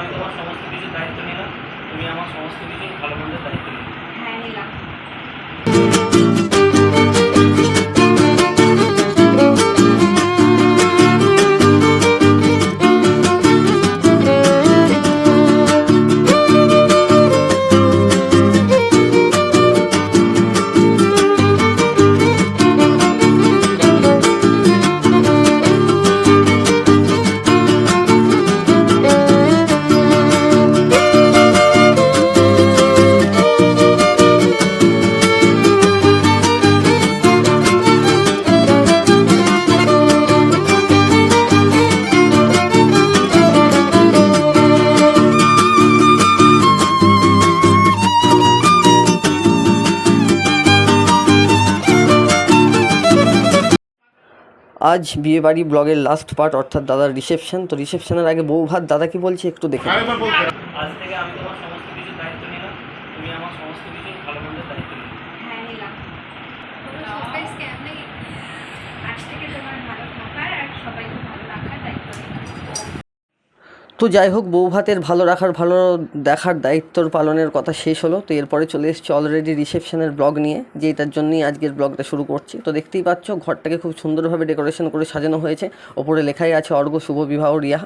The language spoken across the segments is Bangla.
আমি তোমার সমস্ত কিছুর দায়িত্ব নিলাম, তুমি আমার সমস্ত কিছুর ভালো মন্দের দায়িত্ব নিলে। হ্যাঁ, নিলাম। আজ বিয়েবাড়ি ব্লগের লাস্ট পার্ট, অর্থাৎ দাদার রিসেপশন। তো রিসেপশনের আগে বউ ভাত দাদা কি বলছে একটু দেখে নিন। আজ থেকে আমি তোমার সমস্ত কিছুর দায়িত্ব নিলাম, তুমি আমার সমস্ত কিছুর ভালো মন্দের দায়িত্ব নিলে। হ্যাঁ, নিলাম। গাইসকে আমি আজ থেকে তোমার ভালো থাকার আর সবাইকে ভালো রাখার দায়িত্ব নিলাম। তো যাই হোক, বউ ভাতের ভালো রাখার ভালো দেখার দায়িত্বর পালনের কথা শেষ হলো। তো এরপরে চলে এসেছি অলরেডি রিসেপশনের ব্লগ নিয়ে, যেটার জন্যই আজকের ব্লগটা শুরু করছি। তো দেখতেই পাচ্ছ ঘরটাকে খুব সুন্দরভাবে ডেকোরেশন করে সাজানো হয়েছে। ওপরে লেখাই আছে অর্ঘ শুভ বিবাহ রিয়া।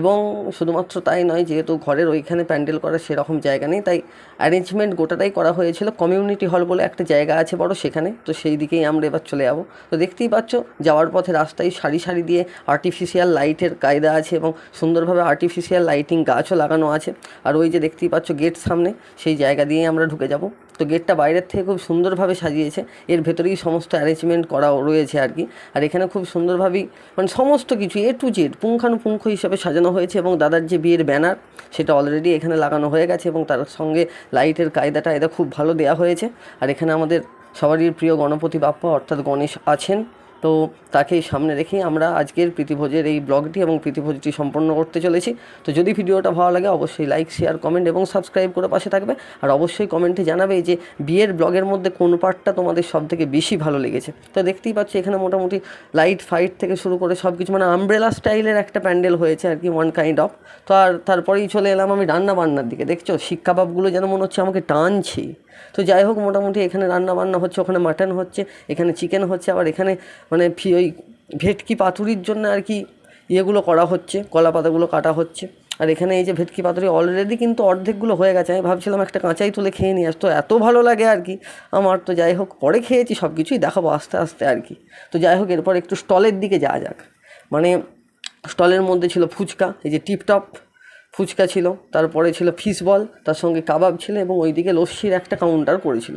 এবং শুধুমাত্র তাই নয়, যেহেতু ঘরের ওইখানে প্যান্ডেল করার সেরকম জায়গা নেই, তাই অ্যারেঞ্জমেন্ট গোটাটাই করা হয়েছিল কমিউনিটি হল বলে একটা জায়গা আছে বড়, সেখানে। তো সেই দিকেই আমরা এবার চলে যাবো। তো দেখতেই পাচ্ছ যাওয়ার পথে রাস্তায় সারি সারি দিয়ে আর্টিফিশিয়াল লাইটের কায়দা আছে এবং সুন্দরভাবে আর্টিফিশিয়াল লাইটিং গাছও লাগানো আছে। আর ওই যে দেখতেই পাচ্ছ গেট সামনে, সেই জায়গা দিয়েই আমরা ঢুকে যাব। তো গেটটা বাইরের থেকে খুব সুন্দরভাবে সাজিয়েছে, এর ভেতরেই সমস্ত অ্যারেঞ্জমেন্ট করা রয়েছে আর কি। আর এখানে খুব সুন্দরভাবেই মানে সমস্ত কিছু A to Z পুঙ্খানুপুঙ্খ হিসাবে সাজানো হয়েছে। এবং দাদার যে বিয়ের ব্যানার, সেটা অলরেডি এখানে লাগানো হয়ে গেছে এবং তার সঙ্গে লাইটের কায়দাটা এটা খুব ভালো দেওয়া হয়েছে। আর এখানে আমাদের সবারই প্রিয় গণপতি বাপ্পা অর্থাৎ গণেশ আছেন। তো তাকেই সামনে রেখেই আমরা আজকের প্রীতিভোজের এই ব্লগটি এবং প্রীতিভোজটি সম্পন্ন করতে চলেছি। তো যদি ভিডিওটা ভালো লাগে অবশ্যই লাইক, শেয়ার, কমেন্ট এবং সাবস্ক্রাইব করে পাশে থাকবে। আর অবশ্যই কমেন্টে জানাবে যে বিয়ের ব্লগের মধ্যে কোন পার্টটা তোমাদের সবথেকে বেশি ভালো লেগেছে। তো দেখতেই পাচ্ছি এখানে মোটামুটি লাইট ফাইট থেকে শুরু করে সব কিছু মানে আমব্রেলা স্টাইলের একটা প্যান্ডেল হয়েছে আর কি, ওয়ান কাইন্ড অফ। তো আর তারপরেই চলে এলাম আমি রান্না বান্নার দিকে। দেখছো শিক কাবাবগুলো যেন মনে হচ্ছে আমাকে টানছে। তো যাই হোক, মোটামুটি এখানে রান্না বান্না হচ্ছে, ওখানে মাটন হচ্ছে, এখানে চিকেন হচ্ছে, আবার এখানে মানে ওই ভেটকি পাতুরির জন্য আর কি ইয়েগুলো করা হচ্ছে, কলা পাতাগুলো কাটা হচ্ছে। আর এখানে এই যে ভেটকি পাতুরি অলরেডি কিন্তু অর্ধেকগুলো হয়ে গেছে। আমি ভাবছিলাম একটা কাঁচাই তুলে খেয়ে নিয়ে আসতো, এত ভালো লাগে আর কি আমার। তো যাই হোক, পরে খেয়েছি, সব কিছুই দেখাবো আস্তে আস্তে আর কি। তো যাই হোক, এরপর একটু স্টলের দিকে যাওয়া যাক। মানে স্টলের মধ্যে ছিল ফুচকা, এই যে টিপটপ ফুচকা ছিল, তারপরে ছিল ফিশ বল, তার সঙ্গে কাবাব ছিল এবং ওইদিকে লস্যির একটা কাউন্টার করেছিল।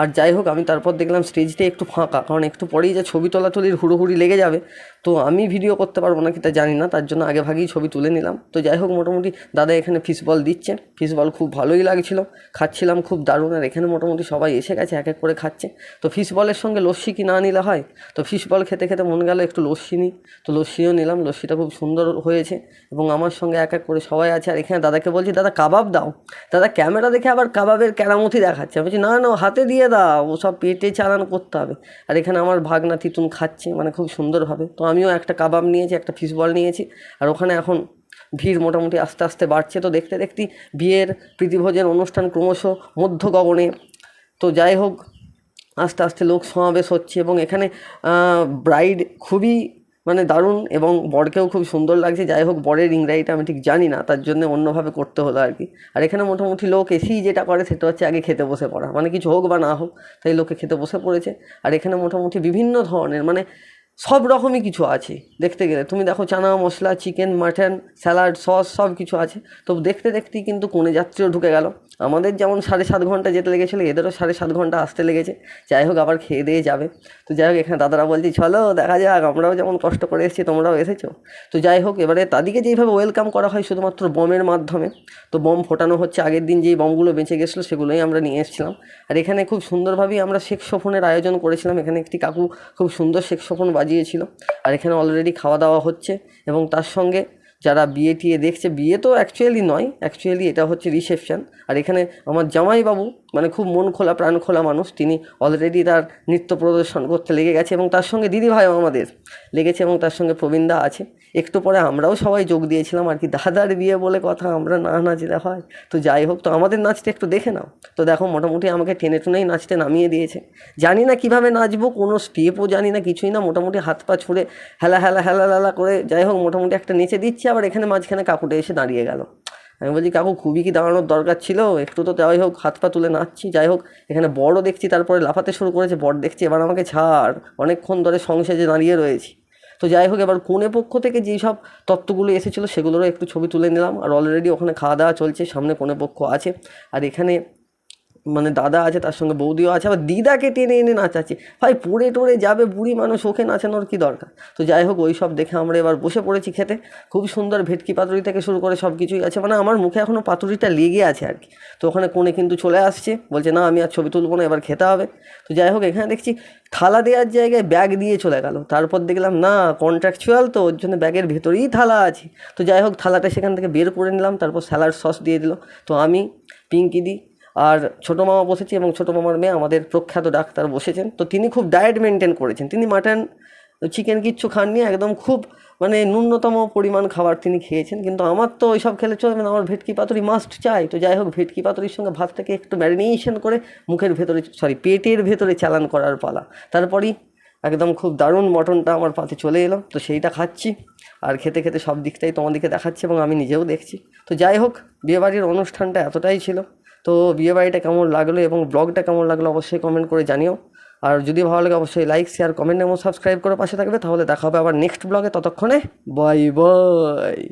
আর যাই হোক, আমি তারপর দেখলাম স্টেজটা একটু ফাঁকা, কারণ একটু পরেই যে ছবি তোলাতুলির হুড়োহুড়ি লেগে যাবে। তো আমি ভিডিও করতে পারবো না কি তা জানি না, তার জন্য আগে ভাগেই ছবি তুলে নিলাম। তো যাই হোক, মোটামুটি দাদা এখানে ফিশ বল দিচ্ছে, ফিশ বল খুব ভালোই লাগছিলো, খাচ্ছিলাম খুব দারুণ। আর এখানে মোটামুটি সবাই এসে গেছে, এক এক করে খাচ্ছে। তো ফিশ বলের সঙ্গে লস্যি কি না নিলে হয়? তো ফিশ বল খেতে খেতে মনে গেল একটু লস্যি নিই, তো লস্যিও নিলাম। লস্যিটা খুব সুন্দর হয়েছে এবং আমার সঙ্গে এক এক করে সবাই আছে। আর এখানে দাদাকে বলছি দাদা কাবাব দাও, দাদা ক্যামেরা দেখে আবার কাবাবের কেরামতি দেখাচ্ছে। আমি বলছি না না, হাতে দিয়ে দাও, ও সব পেটে চালান করতে হবে। আর এখানে আমার ভাগনা তিতুন খাচ্ছে মানে খুব সুন্দরভাবে। তো আমিও একটা কাবাব নিয়েছি, একটা ফিশ বল নিয়েছি। আর ওখানে এখন ভিড় মোটামুটি আস্তে আস্তে বাড়ছে। তো দেখতে দেখতেই বিয়ের প্রীতিভোজের অনুষ্ঠান ক্রমশ মধ্য গগনে। তো যাই হোক, আস্তে আস্তে লোক সমাবেশ হচ্ছে এবং এখানে ব্রাইড খুবই মানে দারুণ এবং বরকেও খুব সুন্দর লাগছে। যাই হোক, বরের ইংরাজিটা আমি ঠিক জানি না, তার জন্য অন্যভাবে করতে হলো আর কি। আর এখানে মোটামুটি লোক এসেই যেটা করে সেটা হচ্ছে আগে খেতে বসে পড়া, মানে কিছু হোক বা না হোক, তাই লোকে খেতে বসে পড়েছে। আর এখানে মোটামুটি বিভিন্ন ধরনের মানে সব রকমই কিছু আছে দেখতে গেলে। তুমি দেখো chana masala, chicken, mutton, salad, sauce সব কিছু আছে। তো দেখতে দেখতেই কিন্তু কনে যাত্রীও ঢুকে গেল। আমাদের যেমন 7.5 ঘন্টা যেতে লেগেছিলো, এদেরও 7.5 ঘন্টা আসতে লেগেছে। যাই হোক, আবার খেয়ে দিয়ে যাবে। তো যাই হোক, এখানে দাদারা বলছি চলো দেখা যাক, আমরাও যেমন কষ্ট করে এসেছি তোমরাও এসেছো। তো যাই হোক, এবারে তাদেরকে যেইভাবে ওয়েলকাম করা হয় শুধুমাত্র বমের মাধ্যমে। তো বম ফোটানো হচ্ছে, আগের দিন যেই বমগুলো বেঁচে গেছিলো সেগুলোই আমরা নিয়ে এসেছিলাম। আর এখানে খুব সুন্দরভাবেই আমরা সেক্সোফোনের আয়োজন করেছিলাম। এখানে একটি কাকু খুব সুন্দর সেক্সোফোন বাজিয়েছিল। আর এখানে অলরেডি খাওয়া দাওয়া হচ্ছে এবং তার সঙ্গে যারা বিয়ে টিয়ে দেখছে, বিয়ে তো অ্যাকচুয়ালি নয়, অ্যাকচুয়ালি এটা হচ্ছে রিসেপশন। আর এখানে আমার জামাইবাবু মানে খুব মন খোলা প্রাণ খোলা মানুষ, তিনি অলরেডি তার নৃত্য প্রদর্শন করতে লেগে গেছে এবং তার সঙ্গে দিদিভাইও আমাদের লেগেছে এবং তার সঙ্গে প্রবীণদা আছে। একটু পরে আমরাও সবাই যোগ দিয়েছিলাম আর কি, দাদার বিয়ে বলে কথা, আমরা না নাচলে হয়। তো যাই হোক, তো আমাদের নাচটা একটু দেখে নাও। তো দেখো মোটামুটি আমাকে টেনে টুনেই নাচতে নামিয়ে দিয়েছে। জানি না কীভাবে নাচবো, কোনো স্টেপও জানি না, কিছুই না, মোটামুটি হাত পা ছুঁড়ে হেলা হেলা হেলা হেলা করে যাই হোক মোটামুটি একটা নেচে দিচ্ছি। আবার এখানে মাঝখানে কাকুটা এসে দাঁড়িয়ে গেল। আমি বলছি কাকু খুবই কি দাঁড়ানোর দরকার ছিল, একটু তো যাই হোক হাত পা তুলে নাচছি। যাই হোক এখানে বড়ও দেখছি তারপরে লাফাতে শুরু করেছে, বড় দেখছি এবার আমাকে ছাড়, অনেকক্ষণ ধরে সংসেজে দাঁড়িয়ে রয়েছি। তো যাই হোক এবার কনে পক্ষ থেকে যেই সব তত্ত্বগুলো এসেছিলো সেগুলোরও একটু ছবি তুলে নিলাম। আর অলরেডি ওখানে খাওয়া দাওয়া চলছে, সামনে কনে পক্ষ আছে, আর এখানে মানে দাদা আছে, তার সঙ্গে বৌদিও আছে, আবার দিদাকে টেনে এনে নাচাচ্ছে। ভাই পড়ে টড়ে যাবে, বুড়ি মানুষ, ওকে নাচানোর কী দরকার। তো যাই হোক ওই সব দেখে আমরা এবার বসে পড়েছি খেতে। খুব সুন্দর ভেটকি পাতুরি থেকে শুরু করে সব কিছুই আছে, মানে আমার মুখে এখনও পাতুরিটা লেগে আছে আর কি। তো ওখানে কোণে কিন্তু চলে আসছে, বলছে না আমি আর ছবি তুলবো না, এবার খেতে হবে। তো যাই হোক এখানে দেখছি থালা দেওয়ার জায়গায় ব্যাগ দিয়ে চলে গেল। তারপর দেখলাম না কন্ট্রাকচুয়াল, তো ওর জন্য ব্যাগের ভেতরেই থালা আছে। তো যাই হোক থালাটা সেখান থেকে বের করে নিলাম, তারপর স্যালাড সস দিয়ে দিল। তো আমি, পিঙ্কিদি আর ছোটো মামা বসেছি এবং ছোটো মামার মেয়ে আমাদের প্রখ্যাত ডাক্তার বসেছেন। তো তিনি খুব ডায়েট মেনটেন করেছেন, তিনি মাটন চিকেন কিচ্ছু খাননি, একদম খুব মানে ন্যূনতম পরিমাণ খাবার তিনি খেয়েছেন। কিন্তু আমার তো ওই সব খেলে চলবে না, আমার ভেটকি পাতুরি মাস্ট চাই। তো যাই হোক ভেটকি পাতুরির সঙ্গে ভাতটাকে একটু ম্যারিনেশন করে মুখের ভেতরে পেটের ভেতরে চালান করার পালা। তারপরেই একদম খুব দারুণ মটনটা আমার পাতে চলে এলো। তো সেইটা খাচ্ছি আর খেতে খেতে সব দিকটাই তোমাদেরকে দেখাচ্ছি এবং আমি নিজেও দেখছি। তো যাই হোক বিয়েবাড়ির অনুষ্ঠানটা এতটাই ছিল। তো বিয়েবাড়িটা কেমন লাগলো এবং ব্লগটা কেমন লাগলো অবশ্যই কমেন্ট করে জানিও। আর যদি ভালো লাগে অবশ্যই লাইক শেয়ার কমেন্ট এবং সাবস্ক্রাইব করে পাশে থাকবে। তাহলে দেখা হবে আবার নেক্সট ব্লগে, ততক্ষণে বাই বাই।